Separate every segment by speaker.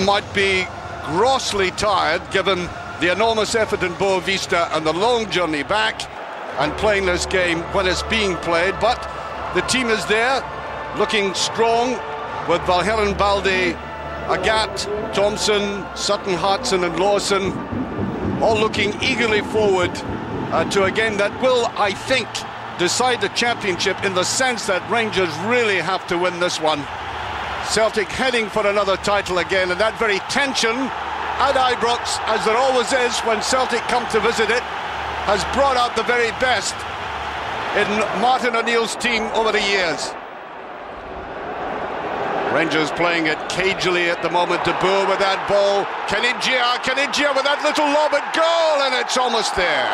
Speaker 1: Might be grossly tired given the enormous effort in Boa Vista and the long journey back and playing this game when it's being played, but the team is there, looking strong with Valheren Balde, Agat, Thompson, Sutton, Hartson and Lawson all looking eagerly forward to a game that will, I think, decide the championship in the sense that Rangers really have to win this one. Celtic heading for another title again, and that very tension at Ibrox, as there always is when Celtic come to visit it, has brought out the very best in Martin O'Neill's team over the years. Rangers playing it cagily at the moment. De Boer with that ball. Kenigia with that little lob at goal, and it's almost there.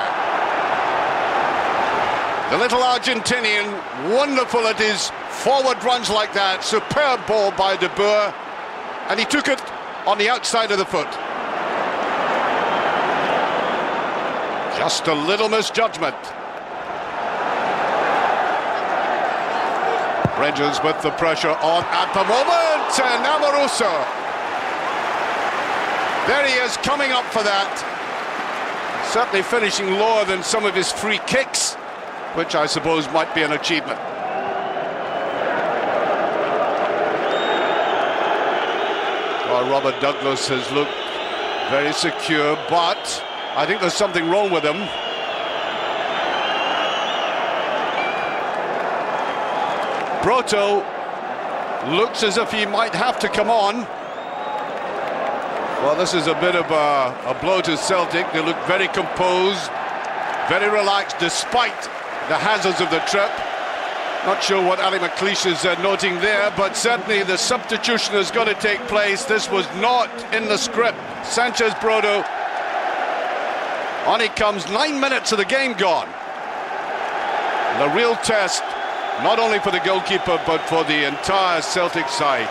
Speaker 1: The little Argentinian, wonderful at his forward runs like that. Superb ball by De Boer, and he took it on the outside of the foot. Just a little misjudgment. Rangers with the pressure on at the moment, and Amoroso. There he is, coming up for that. Certainly finishing lower than some of his free kicks, which I suppose might be an achievement. Well, Robert Douglas has looked very secure, but I think there's something wrong with him. Broto looks as if he might have to come on. Well, this is a bit of a blow to Celtic. They look very composed, very relaxed despite the hazards of the trip. Not sure what Ali McLeish is noting there, but certainly the substitution has got to take place. This was not in the script. Sanchez Broto, on he comes, 9 minutes of the game gone. The real test, not only for the goalkeeper, but for the entire Celtic side.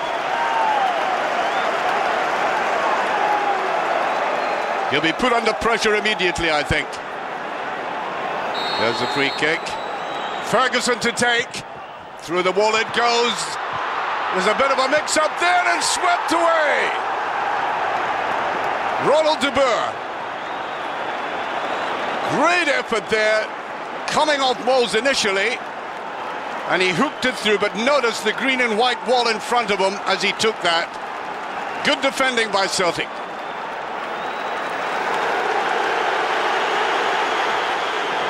Speaker 1: He'll be put under pressure immediately, I think. There's a free kick. Ferguson to take. Through the wall it goes. There's a bit of a mix-up there and swept away. Ronald De Boer. Great effort there. Coming off Moles initially. And he hooked it through, but notice the green and white wall in front of him as he took that. Good defending by Celtic.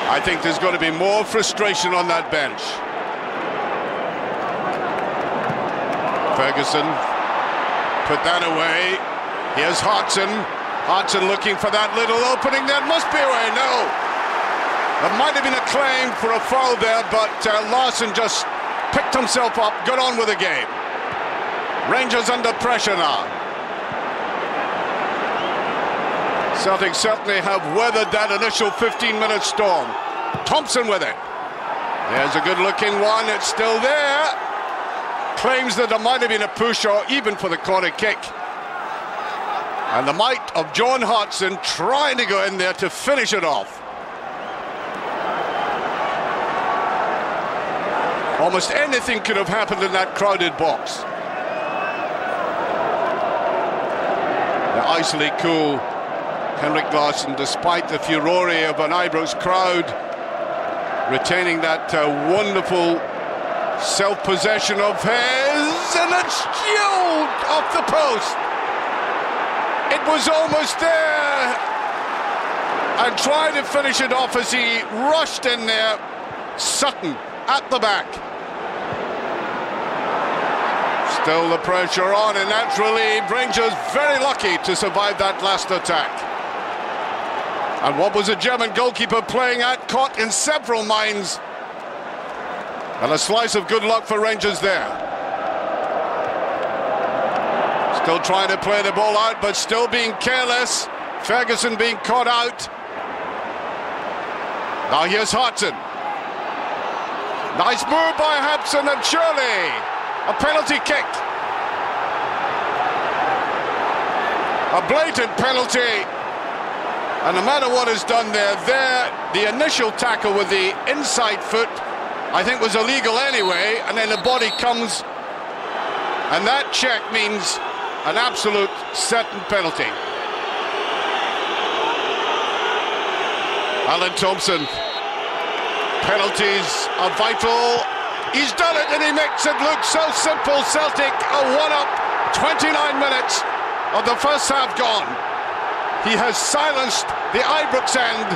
Speaker 1: I think there's going to be more frustration on that bench. Ferguson put that away. Here's Hartson. Hartson looking for that little opening. That must be away. No. There might have been a claim for a foul there, but Larson just picked himself up, got on with the game. Rangers under pressure now. Celtic certainly have weathered that initial 15-minute storm. Thompson with it. There's a good-looking one. It's still there. Claims that there might have been a push or even for the corner kick. And the might of John Hartson trying to go in there to finish it off. Almost anything could have happened in that crowded box. The icily cool Henrik Larsson, despite the furore of an Ibrox crowd, retaining that wonderful self-possession of his, and it's jeweled off the post. It was almost there, and trying to finish it off as he rushed in there. Sutton at the back. Still the pressure on, and that's relieved. Rangers very lucky to survive that last attack. And what was a German goalkeeper playing at, caught in several minds. And a slice of good luck for Rangers there. Still trying to play the ball out, but still being careless. Ferguson being caught out. Now here's Hartson. Nice move by Hapson, and surely a penalty kick. A blatant penalty. And no matter what is done there, the initial tackle with the inside foot, I think was illegal anyway, and then the body comes, and that check means an absolute certain penalty. Alan Thompson. Penalties are vital. He's done it and he makes it look so simple. Celtic are 1-up, 29 minutes of the first half gone. He has silenced the Ibrox end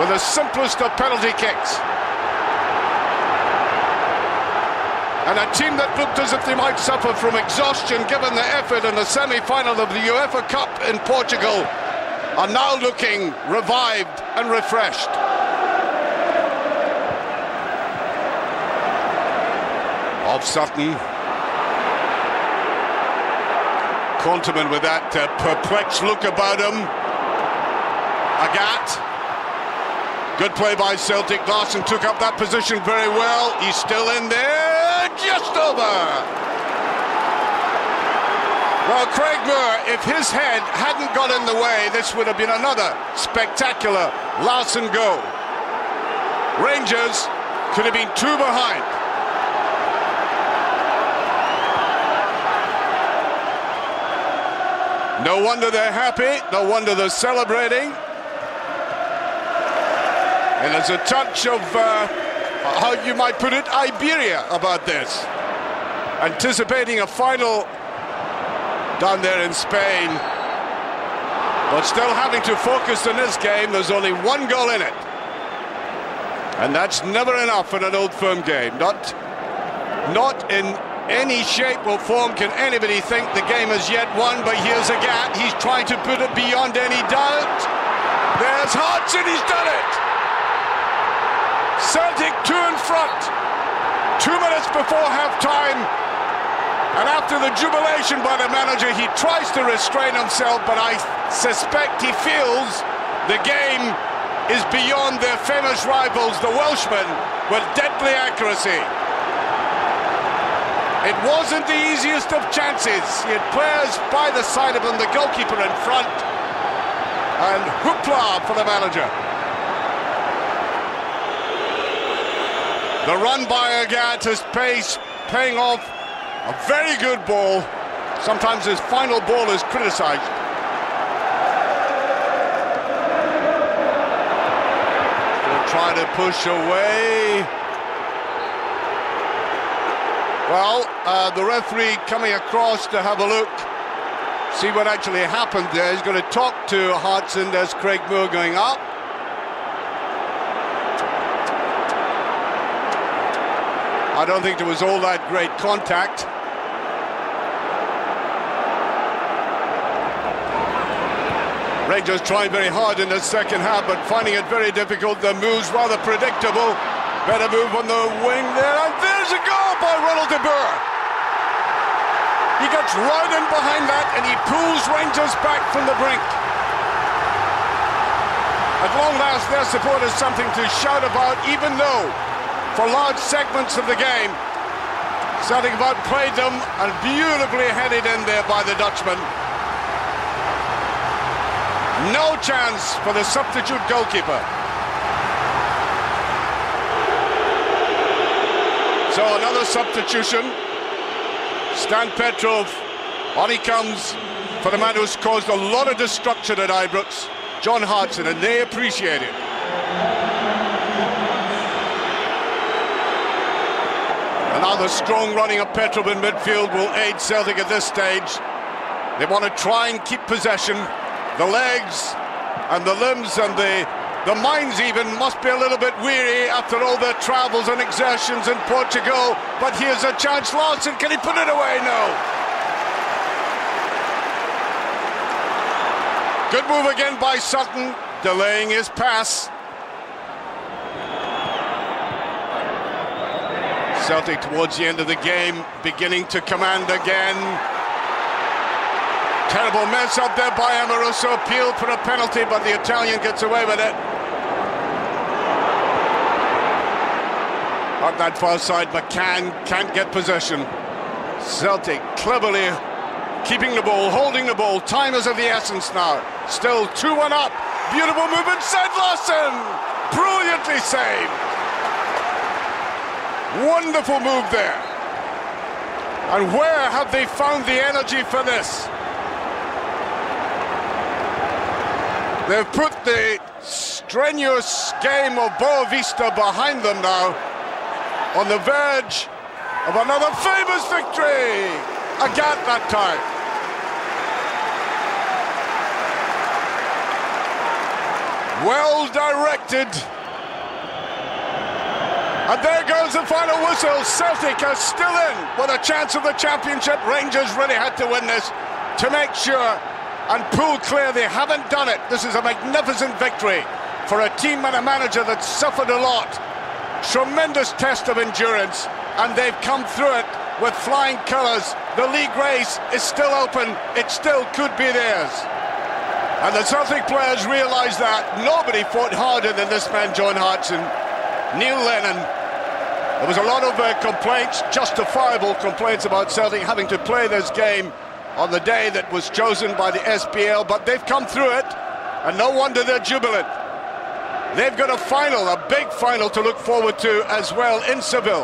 Speaker 1: with the simplest of penalty kicks. And a team that looked as if they might suffer from exhaustion given the effort in the semi-final of the UEFA Cup in Portugal are now looking revived and refreshed. Of Sutton. Conterman with that perplexed look about him. Agat. Good play by Celtic. Larson took up that position very well. He's still in there. Just over. Well, Craig Moore, if his head hadn't got in the way, this would have been another spectacular Larson goal. Rangers could have been 2 behind. No wonder they're happy, no wonder they're celebrating. And there's a touch of, how you might put it, Iberia about this. Anticipating a final down there in Spain, but still having to focus on this game. There's only 1 goal in it. And that's never enough in an Old Firm game. Not in any shape or form can anybody think the game is yet won, but here's Agat. He's trying to put it beyond any doubt. There's Hodgson, he's done it! Celtic 2 in front. 2 minutes before half-time. And after the jubilation by the manager, he tries to restrain himself, but I suspect he feels the game is beyond their famous rivals, the Welshmen, with deadly accuracy. It wasn't the easiest of chances. He had players by the side of him, the goalkeeper in front, and hoopla for the manager. The run by Agat is paying off. A very good ball. Sometimes his final ball is criticised. They'll try to push away. Well, the referee coming across to have a look, see what actually happened there. He's going to talk to Hodgson. There's Craig Moore going up. I don't think there was all that great contact. Rangers trying very hard in the second half, but finding it very difficult. The move's rather predictable. Better move on the wing there, and there's a goal by Ronald de Boer. He gets right in behind that, and he pulls Rangers back from the brink. At long last, their support is something to shout about, even though for large segments of the game, Celtic have outplayed them and beautifully headed in there by the Dutchman. No chance for the substitute goalkeeper. So another substitution. Stan Petrov, on he comes for the man who's caused a lot of destruction at Ibrox, John Hodgson, and they appreciate it. Another strong running of Petrov in midfield will aid Celtic at this stage. They want to try and keep possession. The legs and the limbs and the minds even must be a little bit weary after all their travels and exertions in Portugal. But here's a chance. Larson, can he put it away? No. Good move again by Sutton, delaying his pass. Celtic towards the end of the game, beginning to command again. Terrible mess up there by Amoroso, appealed for a penalty, but the Italian gets away with it. Up that far side, McCann can't get possession. Celtic cleverly keeping the ball, holding the ball. Time is of the essence now. Still 2-1 up. Beautiful move inside Larson. Brilliantly saved. Wonderful move there. And where have they found the energy for this? They've put the strenuous game of Boavista behind them now, on the verge of another famous victory. Agat that time. Well directed. And there goes the final whistle. Celtic are still in with a chance of the championship. Rangers really had to win this to make sure and pull clear. They haven't done it. This is a magnificent victory for a team and a manager that suffered a lot. Tremendous test of endurance, and they've come through it with flying colours. The league race is still open. It still could be theirs. And the Celtic players realise that. Nobody fought harder than this man, John Hartson. Neil Lennon. There was a lot of complaints, justifiable complaints about Celtic having to play this game on the day that was chosen by the SPL, but they've come through it, and no wonder they're jubilant. They've got a final, a big final to look forward to as well in Seville.